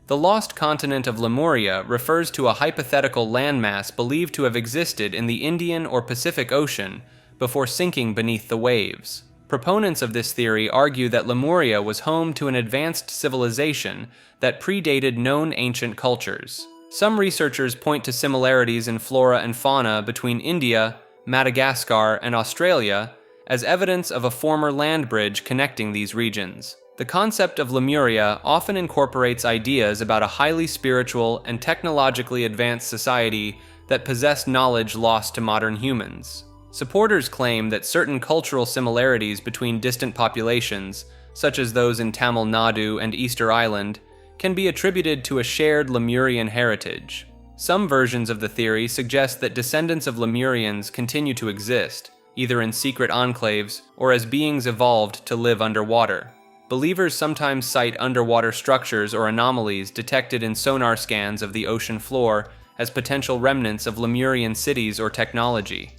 The lost continent of Lemuria refers to a hypothetical landmass believed to have existed in the Indian or Pacific Ocean before sinking beneath the waves. Proponents of this theory argue that Lemuria was home to an advanced civilization that predated known ancient cultures. Some researchers point to similarities in flora and fauna between India, Madagascar, and Australia as evidence of a former land bridge connecting these regions. The concept of Lemuria often incorporates ideas about a highly spiritual and technologically advanced society that possessed knowledge lost to modern humans. Supporters claim that certain cultural similarities between distant populations, such as those in Tamil Nadu and Easter Island, can be attributed to a shared Lemurian heritage. Some versions of the theory suggest that descendants of Lemurians continue to exist, either in secret enclaves or as beings evolved to live underwater. Believers sometimes cite underwater structures or anomalies detected in sonar scans of the ocean floor as potential remnants of Lemurian cities or technology.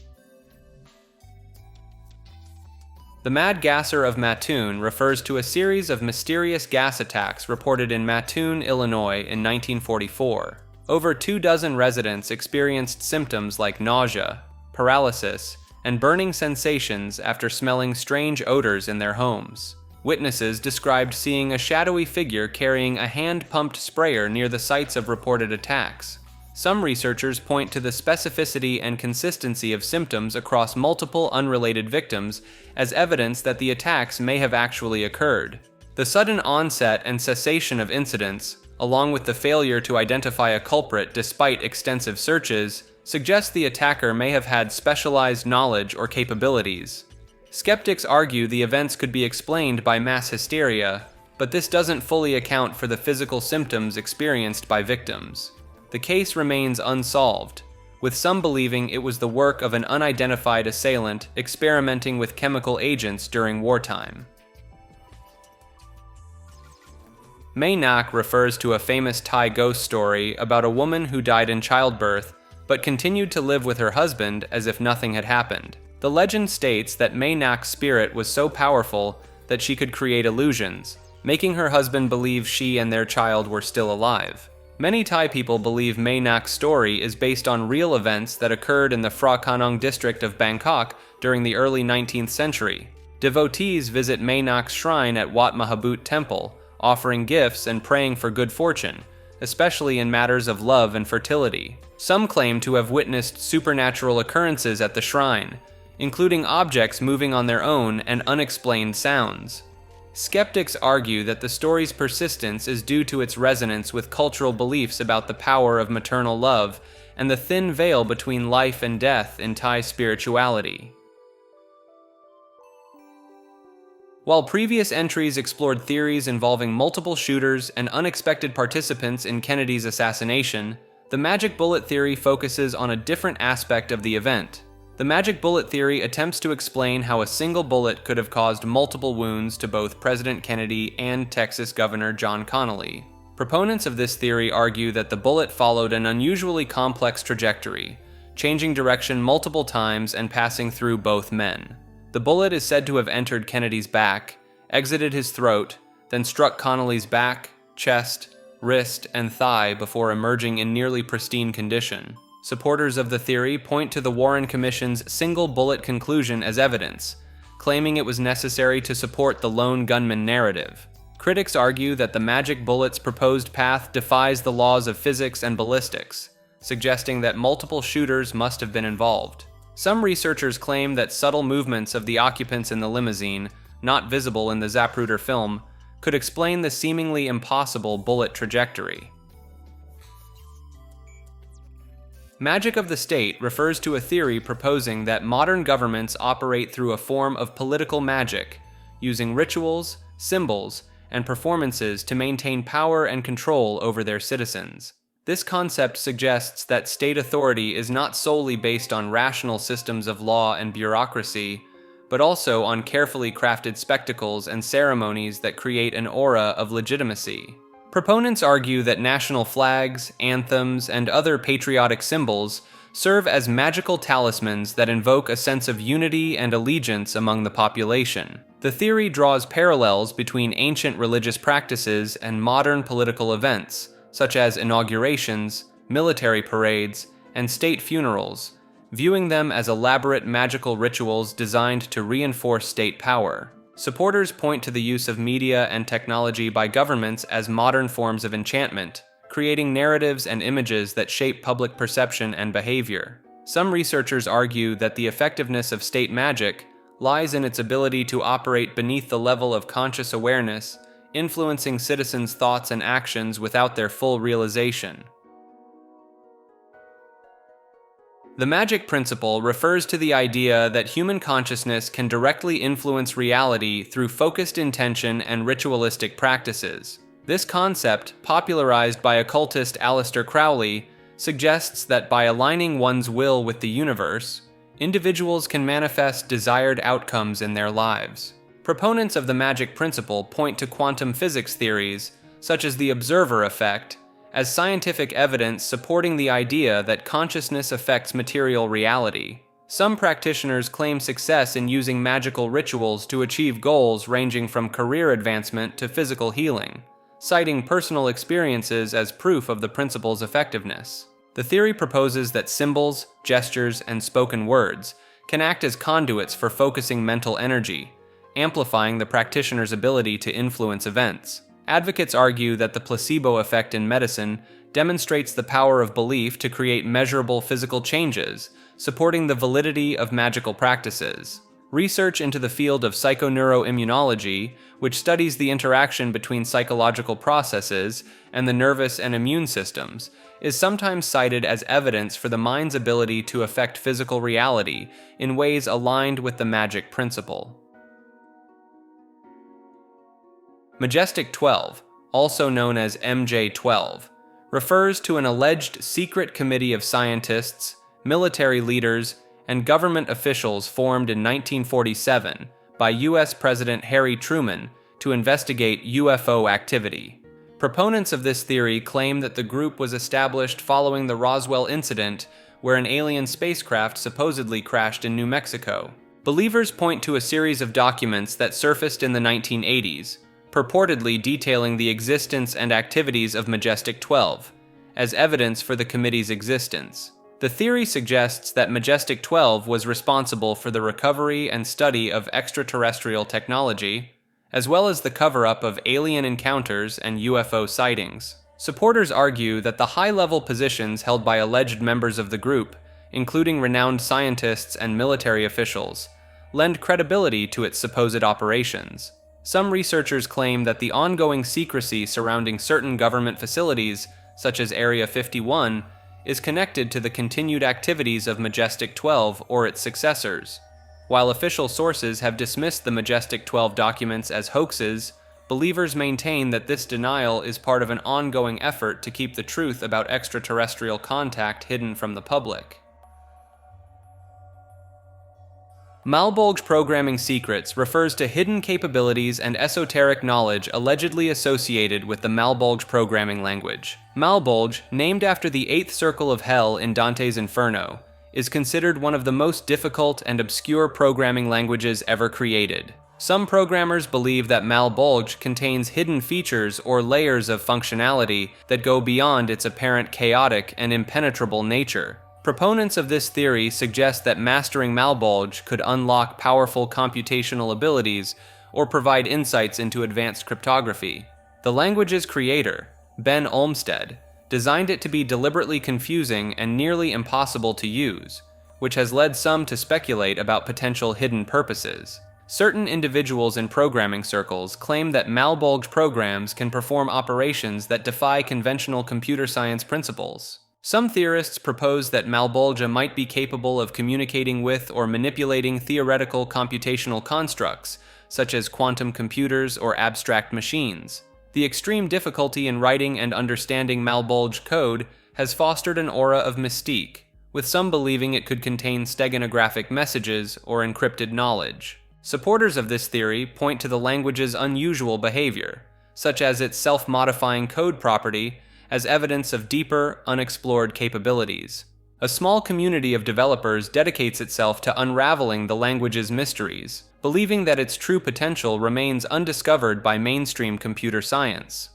The Mad Gasser of Mattoon refers to a series of mysterious gas attacks reported in Mattoon, Illinois in 1944. Over 24 residents experienced symptoms like nausea, paralysis, and burning sensations after smelling strange odors in their homes. Witnesses described seeing a shadowy figure carrying a hand-pumped sprayer near the sites of reported attacks. Some researchers point to the specificity and consistency of symptoms across multiple unrelated victims as evidence that the attacks may have actually occurred. The sudden onset and cessation of incidents, along with the failure to identify a culprit despite extensive searches, suggests the attacker may have had specialized knowledge or capabilities. Skeptics argue the events could be explained by mass hysteria, but this doesn't fully account for the physical symptoms experienced by victims. The case remains unsolved, with some believing it was the work of an unidentified assailant experimenting with chemical agents during wartime. Mae Nak refers to a famous Thai ghost story about a woman who died in childbirth but continued to live with her husband as if nothing had happened. The legend states that Mae Nak's spirit was so powerful that she could create illusions, making her husband believe she and their child were still alive. Many Thai people believe Mae Nak's story is based on real events that occurred in the Phra Kanong district of Bangkok during the early 19th century. Devotees visit Mae Nak's shrine at Wat Mahabut Temple, offering gifts and praying for good fortune, especially in matters of love and fertility. Some claim to have witnessed supernatural occurrences at the shrine, including objects moving on their own and unexplained sounds. Skeptics argue that the story's persistence is due to its resonance with cultural beliefs about the power of maternal love and the thin veil between life and death in Thai spirituality. While previous entries explored theories involving multiple shooters and unexpected participants in Kennedy's assassination, the magic bullet theory focuses on a different aspect of the event. The magic bullet theory attempts to explain how a single bullet could have caused multiple wounds to both President Kennedy and Texas Governor John Connally. Proponents of this theory argue that the bullet followed an unusually complex trajectory, changing direction multiple times and passing through both men. The bullet is said to have entered Kennedy's back, exited his throat, then struck Connally's back, chest, wrist, and thigh before emerging in nearly pristine condition. Supporters of the theory point to the Warren Commission's single bullet conclusion as evidence, claiming it was necessary to support the lone gunman narrative. Critics argue that the magic bullet's proposed path defies the laws of physics and ballistics, suggesting that multiple shooters must have been involved. Some researchers claim that subtle movements of the occupants in the limousine, not visible in the Zapruder film, could explain the seemingly impossible bullet trajectory. Magic of the state refers to a theory proposing that modern governments operate through a form of political magic, using rituals, symbols, and performances to maintain power and control over their citizens. This concept suggests that state authority is not solely based on rational systems of law and bureaucracy, but also on carefully crafted spectacles and ceremonies that create an aura of legitimacy. Proponents argue that national flags, anthems, and other patriotic symbols serve as magical talismans that invoke a sense of unity and allegiance among the population. The theory draws parallels between ancient religious practices and modern political events, such as inaugurations, military parades, and state funerals, viewing them as elaborate magical rituals designed to reinforce state power. Supporters point to the use of media and technology by governments as modern forms of enchantment, creating narratives and images that shape public perception and behavior. Some researchers argue that the effectiveness of state magic lies in its ability to operate beneath the level of conscious awareness, influencing citizens' thoughts and actions without their full realization. The Magick Principle refers to the idea that human consciousness can directly influence reality through focused intention and ritualistic practices. This concept, popularized by occultist Aleister Crowley, suggests that by aligning one's will with the universe, individuals can manifest desired outcomes in their lives. Proponents of the Magick Principle point to quantum physics theories, such as the observer effect, as scientific evidence supporting the idea that consciousness affects material reality. Some practitioners claim success in using magical rituals to achieve goals ranging from career advancement to physical healing, citing personal experiences as proof of the principle's effectiveness. The theory proposes that symbols, gestures, and spoken words can act as conduits for focusing mental energy, amplifying the practitioner's ability to influence events. Advocates argue that the placebo effect in medicine demonstrates the power of belief to create measurable physical changes, supporting the validity of magical practices. Research into the field of psychoneuroimmunology, which studies the interaction between psychological processes and the nervous and immune systems, is sometimes cited as evidence for the mind's ability to affect physical reality in ways aligned with the Magick Principle. Majestic 12, also known as MJ12, refers to an alleged secret committee of scientists, military leaders, and government officials formed in 1947 by U.S. President Harry Truman to investigate UFO activity. Proponents of this theory claim that the group was established following the Roswell incident, where an alien spacecraft supposedly crashed in New Mexico. Believers point to a series of documents that surfaced in the 1980s, purportedly detailing the existence and activities of Majestic 12, as evidence for the committee's existence. The theory suggests that Majestic 12 was responsible for the recovery and study of extraterrestrial technology, as well as the cover-up of alien encounters and UFO sightings. Supporters argue that the high-level positions held by alleged members of the group, including renowned scientists and military officials, lend credibility to its supposed operations. Some researchers claim that the ongoing secrecy surrounding certain government facilities, such as Area 51, is connected to the continued activities of Majestic 12 or its successors. While official sources have dismissed the Majestic 12 documents as hoaxes, believers maintain that this denial is part of an ongoing effort to keep the truth about extraterrestrial contact hidden from the public. Malbolge programming secrets refers to hidden capabilities and esoteric knowledge allegedly associated with the Malbolge programming language. Malbolge, named after the eighth circle of hell in Dante's Inferno, is considered one of the most difficult and obscure programming languages ever created. Some programmers believe that Malbolge contains hidden features or layers of functionality that go beyond its apparent chaotic and impenetrable nature. Proponents of this theory suggest that mastering Malbolge could unlock powerful computational abilities or provide insights into advanced cryptography. The language's creator, Ben Olmsted, designed it to be deliberately confusing and nearly impossible to use, which has led some to speculate about potential hidden purposes. Certain individuals in programming circles claim that Malbolge programs can perform operations that defy conventional computer science principles. Some theorists propose that Malbolge might be capable of communicating with or manipulating theoretical computational constructs, such as quantum computers or abstract machines. The extreme difficulty in writing and understanding Malbolge code has fostered an aura of mystique, with some believing it could contain steganographic messages or encrypted knowledge. Supporters of this theory point to the language's unusual behavior, such as its self-modifying code property, as evidence of deeper, unexplored capabilities. A small community of developers dedicates itself to unraveling the language's mysteries, believing that its true potential remains undiscovered by mainstream computer science.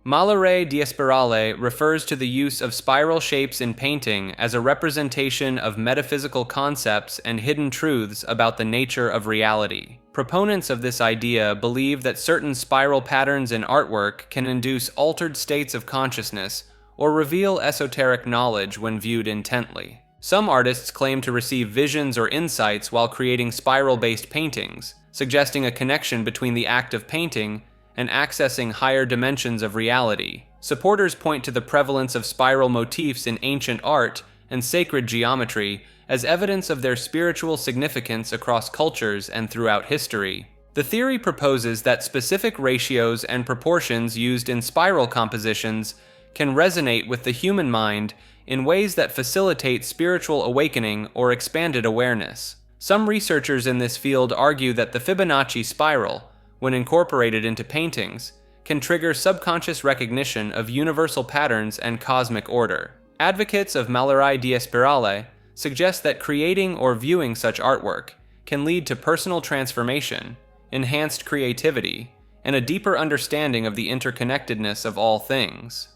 Malerei Die Spirale refers to the use of spiral shapes in painting as a representation of metaphysical concepts and hidden truths about the nature of reality. Proponents of this idea believe that certain spiral patterns in artwork can induce altered states of consciousness or reveal esoteric knowledge when viewed intently. Some artists claim to receive visions or insights while creating spiral-based paintings, suggesting a connection between the act of painting and accessing higher dimensions of reality. Supporters point to the prevalence of spiral motifs in ancient art and sacred geometry as evidence of their spiritual significance across cultures and throughout history. The theory proposes that specific ratios and proportions used in spiral compositions can resonate with the human mind in ways that facilitate spiritual awakening or expanded awareness. Some researchers in this field argue that the Fibonacci spiral, when incorporated into paintings, can trigger subconscious recognition of universal patterns and cosmic order. Advocates of Malerei Die Spirale suggest that creating or viewing such artwork can lead to personal transformation, enhanced creativity, and a deeper understanding of the interconnectedness of all things.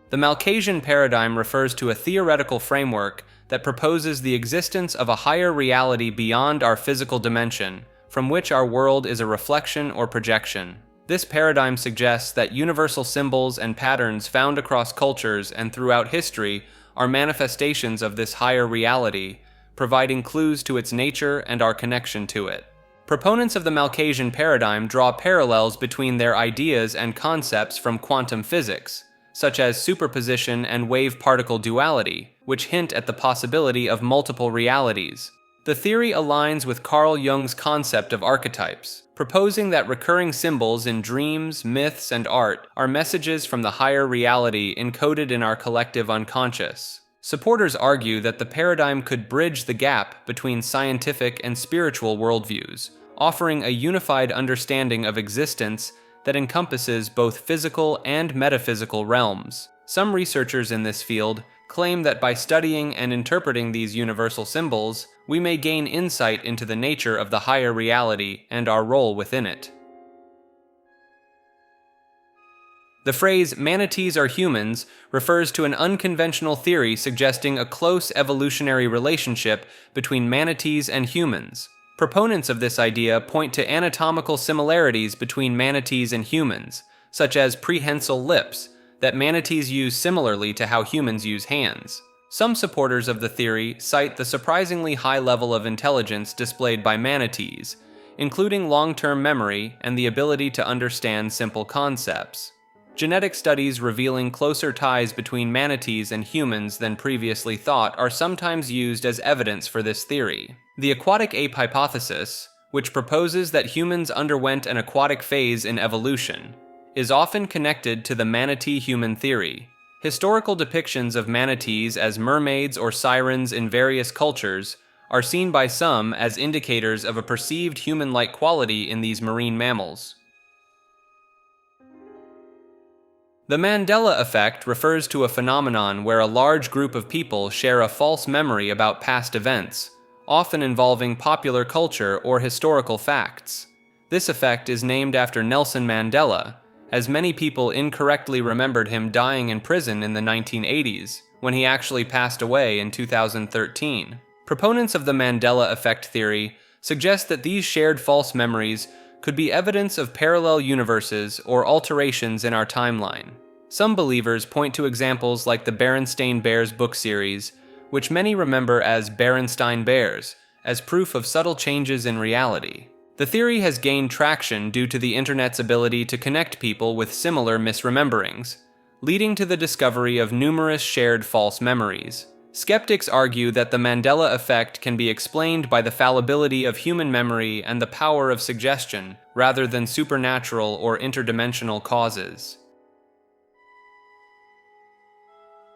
The Malkasian Paradigm refers to a theoretical framework that proposes the existence of a higher reality beyond our physical dimension, from which our world is a reflection or projection. This paradigm suggests that universal symbols and patterns found across cultures and throughout history are manifestations of this higher reality, providing clues to its nature and our connection to it. Proponents of the Malkasian paradigm draw parallels between their ideas and concepts from quantum physics, such as superposition and wave-particle duality, which hint at the possibility of multiple realities. The theory aligns with Carl Jung's concept of archetypes, proposing that recurring symbols in dreams, myths, and art are messages from the higher reality encoded in our collective unconscious. Supporters argue that the paradigm could bridge the gap between scientific and spiritual worldviews, offering a unified understanding of existence that encompasses both physical and metaphysical realms. Some researchers in this field claim that by studying and interpreting these universal symbols, we may gain insight into the nature of the higher reality and our role within it. The phrase "manatees are humans" refers to an unconventional theory suggesting a close evolutionary relationship between manatees and humans. Proponents of this idea point to anatomical similarities between manatees and humans, such as prehensile lips, that manatees use similarly to how humans use hands. Some supporters of the theory cite the surprisingly high level of intelligence displayed by manatees, including long-term memory and the ability to understand simple concepts. Genetic studies revealing closer ties between manatees and humans than previously thought are sometimes used as evidence for this theory. The aquatic ape hypothesis, which proposes that humans underwent an aquatic phase in evolution, is often connected to the manatee-human theory. Historical depictions of manatees as mermaids or sirens in various cultures are seen by some as indicators of a perceived human-like quality in these marine mammals. The Mandela Effect refers to a phenomenon where a large group of people share a false memory about past events, often involving popular culture or historical facts. This effect is named after Nelson Mandela, as many people incorrectly remembered him dying in prison in the 1980s, when he actually passed away in 2013. Proponents of the Mandela Effect theory suggest that these shared false memories could be evidence of parallel universes or alterations in our timeline. Some believers point to examples like the Berenstain Bears book series, which many remember as Berenstain Bears, as proof of subtle changes in reality. The theory has gained traction due to the internet's ability to connect people with similar misrememberings, leading to the discovery of numerous shared false memories. Skeptics argue that the Mandela effect can be explained by the fallibility of human memory and the power of suggestion, rather than supernatural or interdimensional causes.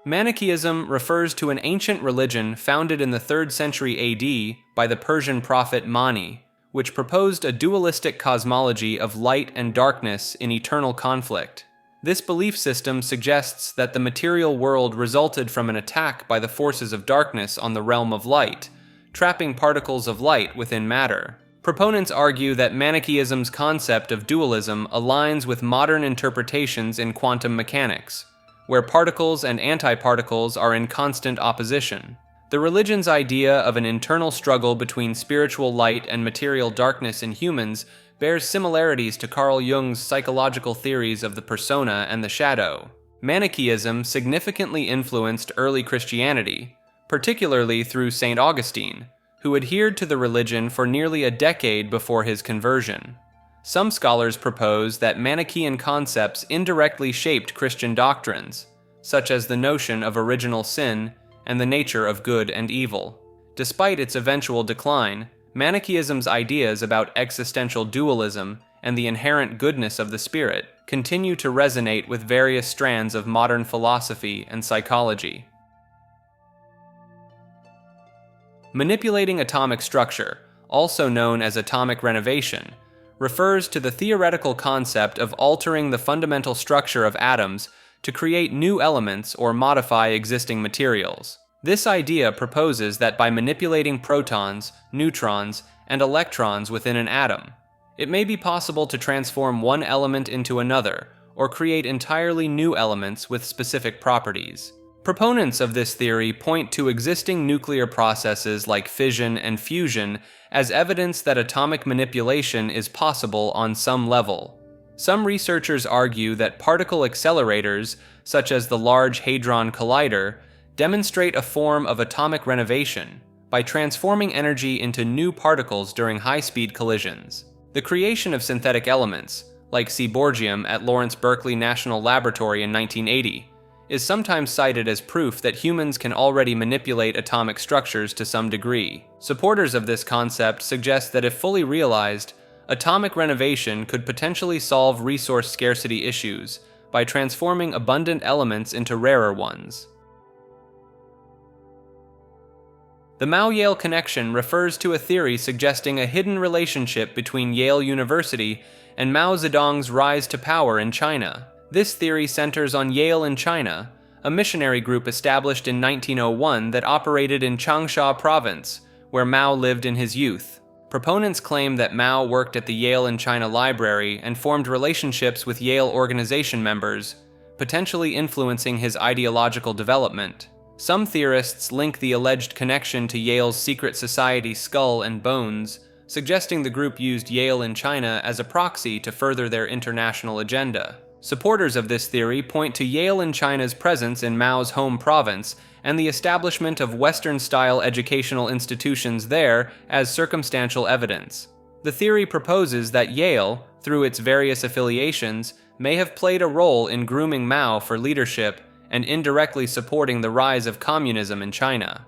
Manichaeism refers to an ancient religion founded in the 3rd century AD by the Persian prophet Mani, which proposed a dualistic cosmology of light and darkness in eternal conflict. This belief system suggests that the material world resulted from an attack by the forces of darkness on the realm of light, trapping particles of light within matter. Proponents argue that Manichaeism's concept of dualism aligns with modern interpretations in quantum mechanics, where particles and antiparticles are in constant opposition. The religion's idea of an internal struggle between spiritual light and material darkness in humans bears similarities to Carl Jung's psychological theories of the persona and the shadow. Manichaeism significantly influenced early Christianity, particularly through St. Augustine, who adhered to the religion for nearly a decade before his conversion. Some scholars propose that Manichaean concepts indirectly shaped Christian doctrines, such as the notion of original sin and the nature of good and evil. Despite its eventual decline, Manichaeism's ideas about existential dualism and the inherent goodness of the spirit continue to resonate with various strands of modern philosophy and psychology. Manipulating atomic structure, also known as atomic renovation, refers to the theoretical concept of altering the fundamental structure of atoms to create new elements or modify existing materials. This idea proposes that by manipulating protons, neutrons, and electrons within an atom, it may be possible to transform one element into another, or create entirely new elements with specific properties. Proponents of this theory point to existing nuclear processes like fission and fusion as evidence that atomic manipulation is possible on some level. Some researchers argue that particle accelerators, such as the Large Hadron Collider, demonstrate a form of atomic renovation by transforming energy into new particles during high-speed collisions. The creation of synthetic elements, like seaborgium at Lawrence Berkeley National Laboratory in 1980, is sometimes cited as proof that humans can already manipulate atomic structures to some degree. Supporters of this concept suggest that if fully realized, atomic renovation could potentially solve resource scarcity issues by transforming abundant elements into rarer ones. The Mao-Yale Connection refers to a theory suggesting a hidden relationship between Yale University and Mao Zedong's rise to power in China. This theory centers on Yale in China, a missionary group established in 1901 that operated in Changsha Province, where Mao lived in his youth. Proponents claim that Mao worked at the Yale in China Library and formed relationships with Yale organization members, potentially influencing his ideological development. Some theorists link the alleged connection to Yale's secret society Skull and Bones, suggesting the group used Yale in China as a proxy to further their international agenda. Supporters of this theory point to Yale in China's presence in Mao's home province and the establishment of Western-style educational institutions there as circumstantial evidence. The theory proposes that Yale, through its various affiliations, may have played a role in grooming Mao for leadership and indirectly supporting the rise of communism in China.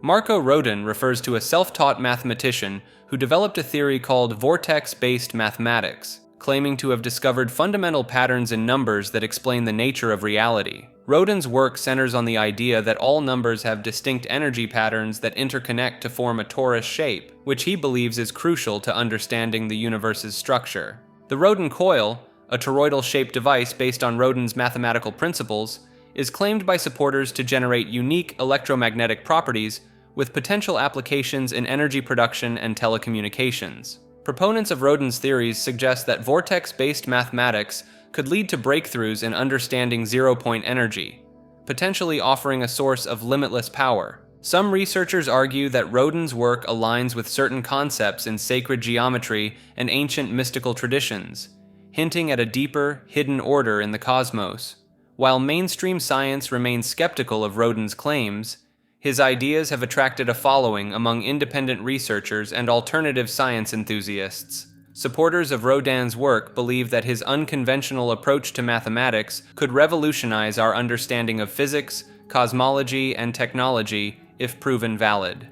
Marko Rodin refers to a self-taught mathematician who developed a theory called vortex-based mathematics, claiming to have discovered fundamental patterns in numbers that explain the nature of reality. Rodin's work centers on the idea that all numbers have distinct energy patterns that interconnect to form a torus shape, which he believes is crucial to understanding the universe's structure. The Rodin coil, a toroidal-shaped device based on Rodin's mathematical principles, is claimed by supporters to generate unique electromagnetic properties with potential applications in energy production and telecommunications. Proponents of Rodin's theories suggest that vortex-based mathematics could lead to breakthroughs in understanding zero-point energy, potentially offering a source of limitless power. Some researchers argue that Rodin's work aligns with certain concepts in sacred geometry and ancient mystical traditions, hinting at a deeper, hidden order in the cosmos. While mainstream science remains skeptical of Rodin's claims, his ideas have attracted a following among independent researchers and alternative science enthusiasts. Supporters of Rodin's work believe that his unconventional approach to mathematics could revolutionize our understanding of physics, cosmology, and technology if proven valid.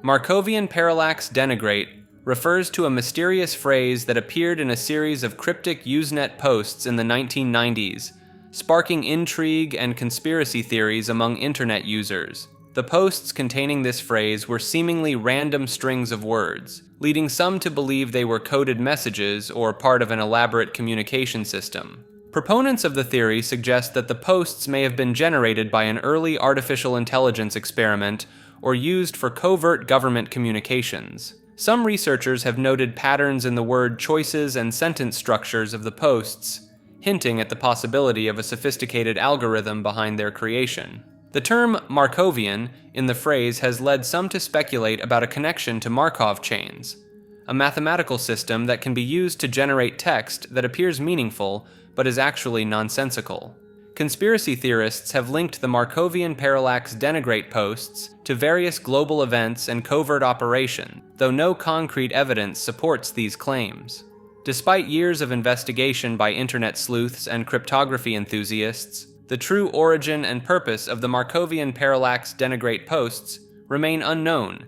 Markovian parallax denigrate refers to a mysterious phrase that appeared in a series of cryptic Usenet posts in the 1990s, sparking intrigue and conspiracy theories among internet users. The posts containing this phrase were seemingly random strings of words, leading some to believe they were coded messages or part of an elaborate communication system. Proponents of the theory suggest that the posts may have been generated by an early artificial intelligence experiment or used for covert government communications. Some researchers have noted patterns in the word choices and sentence structures of the posts, hinting at the possibility of a sophisticated algorithm behind their creation. The term Markovian in the phrase has led some to speculate about a connection to Markov chains, a mathematical system that can be used to generate text that appears meaningful but is actually nonsensical. Conspiracy theorists have linked the Markovian parallax denigrate posts to various global events and covert operations, though no concrete evidence supports these claims. Despite years of investigation by internet sleuths and cryptography enthusiasts, the true origin and purpose of the Markovian parallax denigrate posts remain unknown.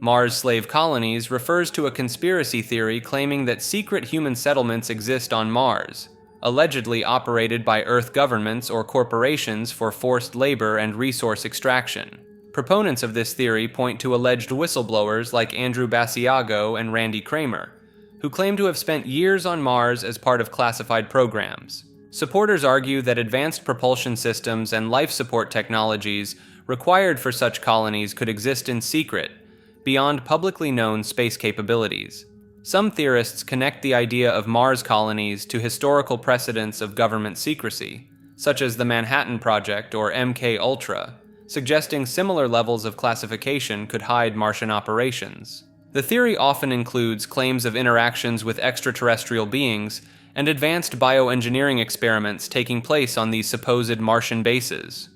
Mars slave colonies refers to a conspiracy theory claiming that secret human settlements exist on Mars, allegedly operated by Earth governments or corporations for forced labor and resource extraction. Proponents of this theory point to alleged whistleblowers like Andrew Basiago and Randy Kramer, who claim to have spent years on Mars as part of classified programs. Supporters argue that advanced propulsion systems and life support technologies required for such colonies could exist in secret, beyond publicly known space capabilities. Some theorists connect the idea of Mars colonies to historical precedents of government secrecy, such as the Manhattan Project or MK Ultra, suggesting similar levels of classification could hide Martian operations. The theory often includes claims of interactions with extraterrestrial beings and advanced bioengineering experiments taking place on these supposed Martian bases.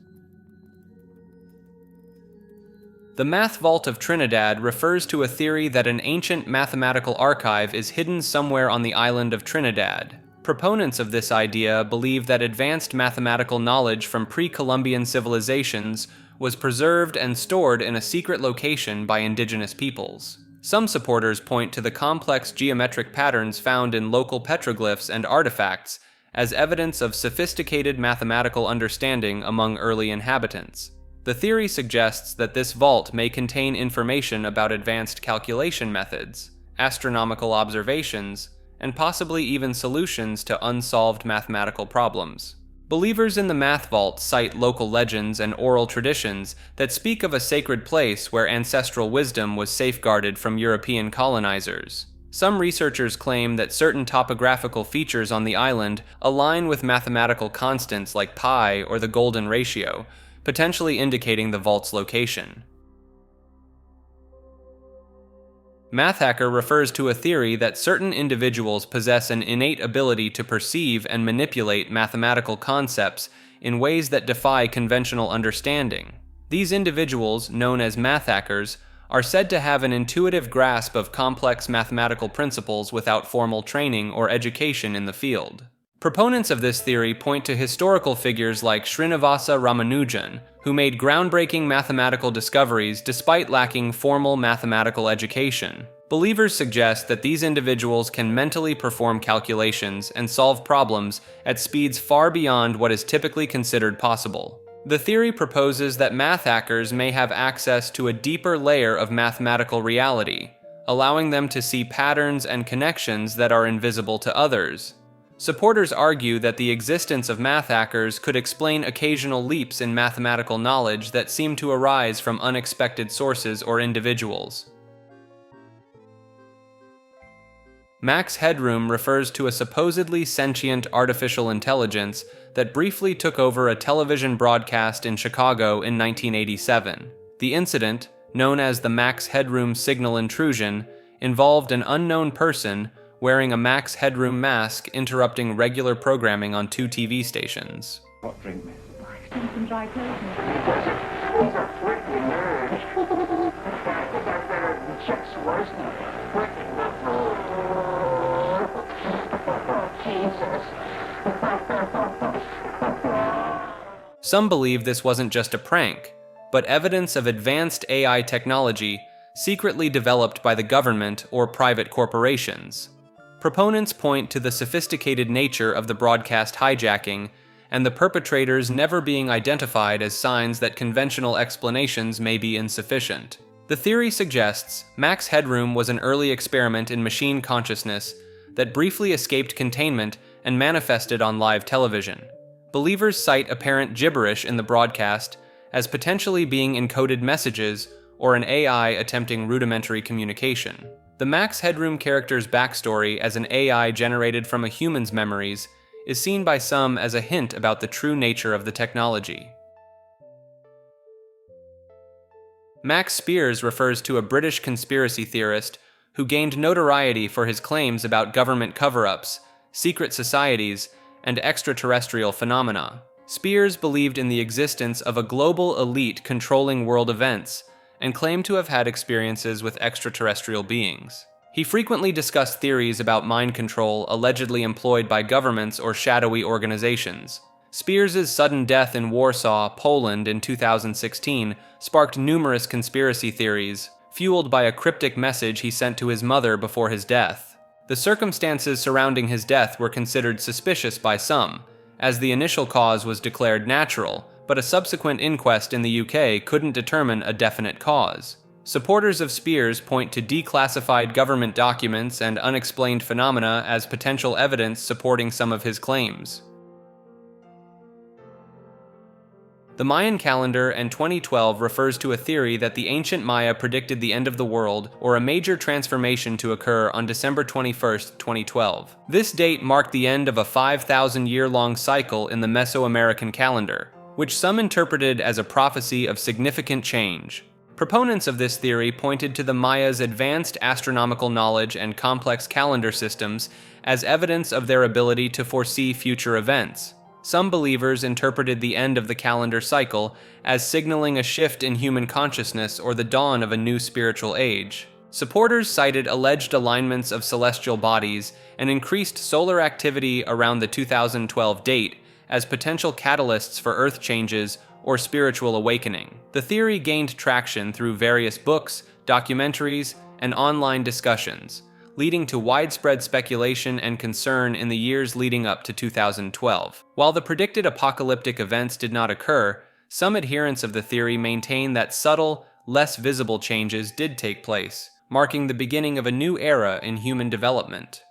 The Math Vault of Trinidad refers to a theory that an ancient mathematical archive is hidden somewhere on the island of Trinidad. Proponents of this idea believe that advanced mathematical knowledge from pre-Columbian civilizations was preserved and stored in a secret location by indigenous peoples. Some supporters point to the complex geometric patterns found in local petroglyphs and artifacts as evidence of sophisticated mathematical understanding among early inhabitants. The theory suggests that this vault may contain information about advanced calculation methods, astronomical observations, and possibly even solutions to unsolved mathematical problems. Believers in the Math Vault cite local legends and oral traditions that speak of a sacred place where ancestral wisdom was safeguarded from European colonizers. Some researchers claim that certain topographical features on the island align with mathematical constants like pi or the golden ratio, potentially indicating the vault's location. Mathacker refers to a theory that certain individuals possess an innate ability to perceive and manipulate mathematical concepts in ways that defy conventional understanding. These individuals, known as Mathackers, are said to have an intuitive grasp of complex mathematical principles without formal training or education in the field. Proponents of this theory point to historical figures like Srinivasa Ramanujan, who made groundbreaking mathematical discoveries despite lacking formal mathematical education. Believers suggest that these individuals can mentally perform calculations and solve problems at speeds far beyond what is typically considered possible. The theory proposes that Mathackers may have access to a deeper layer of mathematical reality, allowing them to see patterns and connections that are invisible to others. Supporters argue that the existence of Mathackers could explain occasional leaps in mathematical knowledge that seem to arise from unexpected sources or individuals. Max Headroom refers to a supposedly sentient artificial intelligence that briefly took over a television broadcast in Chicago in 1987. The incident, known as the Max Headroom signal intrusion, involved an unknown person wearing a Max Headroom mask interrupting regular programming on 2 TV stations. What drink, miss? Some dry clothes. Some believe this wasn't just a prank, but evidence of advanced AI technology secretly developed by the government or private corporations. Proponents point to the sophisticated nature of the broadcast hijacking and the perpetrators never being identified as signs that conventional explanations may be insufficient. The theory suggests Max Headroom was an early experiment in machine consciousness that briefly escaped containment and manifested on live television. Believers cite apparent gibberish in the broadcast as potentially being encoded messages or an AI attempting rudimentary communication. The Max Headroom character's backstory as an AI generated from a human's memories is seen by some as a hint about the true nature of the technology. Max Spiers refers to a British conspiracy theorist who gained notoriety for his claims about government cover-ups, secret societies, and extraterrestrial phenomena. Spiers believed in the existence of a global elite controlling world events and claimed to have had experiences with extraterrestrial beings. He frequently discussed theories about mind control allegedly employed by governments or shadowy organizations. Spiers' sudden death in Warsaw, Poland in 2016 sparked numerous conspiracy theories, fueled by a cryptic message he sent to his mother before his death. The circumstances surrounding his death were considered suspicious by some, as the initial cause was declared natural, but a subsequent inquest in the UK couldn't determine a definite cause. Supporters of Spiers point to declassified government documents and unexplained phenomena as potential evidence supporting some of his claims. The Mayan Calendar and 2012 refers to a theory that the ancient Maya predicted the end of the world or a major transformation to occur on December 21, 2012. This date marked the end of a 5,000-year-long cycle in the Mesoamerican calendar, which some interpreted as a prophecy of significant change. Proponents of this theory pointed to the Mayas' advanced astronomical knowledge and complex calendar systems as evidence of their ability to foresee future events. Some believers interpreted the end of the calendar cycle as signaling a shift in human consciousness or the dawn of a new spiritual age. Supporters cited alleged alignments of celestial bodies and increased solar activity around the 2012 date as potential catalysts for Earth changes or spiritual awakening. The theory gained traction through various books, documentaries, and online discussions, leading to widespread speculation and concern in the years leading up to 2012. While the predicted apocalyptic events did not occur, some adherents of the theory maintain that subtle, less visible changes did take place, marking the beginning of a new era in human development.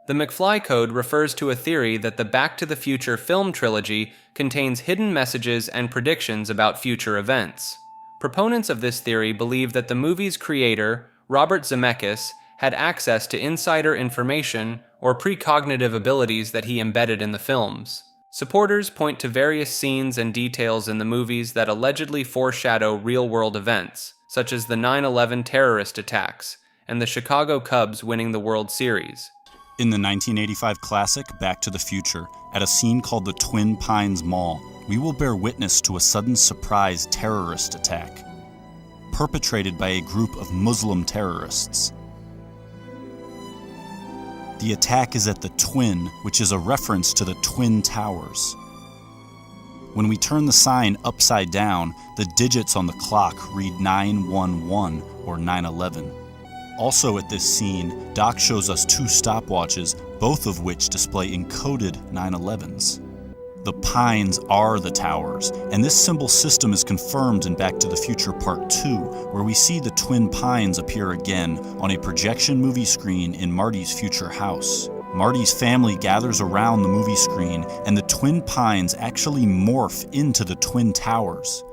The McFly Code refers to a theory that the Back to the Future film trilogy contains hidden messages and predictions about future events. Proponents of this theory believe that the movie's creator, Robert Zemeckis, had access to insider information or precognitive abilities that he embedded in the films. Supporters point to various scenes and details in the movies that allegedly foreshadow real-world events, such as the 9/11 terrorist attacks and the Chicago Cubs winning the World Series. In the 1985 classic Back to the Future, at a scene called the Twin Pines Mall, we will bear witness to a sudden surprise terrorist attack, perpetrated by a group of Muslim terrorists. The attack is at the Twin, which is a reference to the Twin Towers. When we turn the sign upside down, the digits on the clock read 911 or 9/11. Also at this scene, Doc shows us two stopwatches, both of which display encoded 9/11s. The pines are the towers, and this symbol system is confirmed in Back to the Future Part 2, where we see the twin pines appear again on a projection movie screen in Marty's future house. Marty's family gathers around the movie screen, and the twin pines actually morph into the twin towers.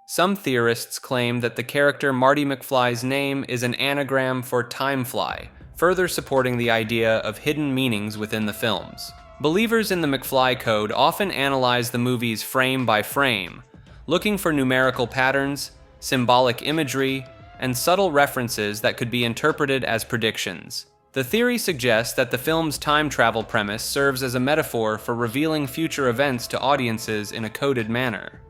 Some theorists claim that the character Marty McFly's name is an anagram for Timefly, further supporting the idea of hidden meanings within the films. Believers in the McFly Code often analyze the movies frame by frame, looking for numerical patterns, symbolic imagery, and subtle references that could be interpreted as predictions. The theory suggests that the film's time travel premise serves as a metaphor for revealing future events to audiences in a coded manner.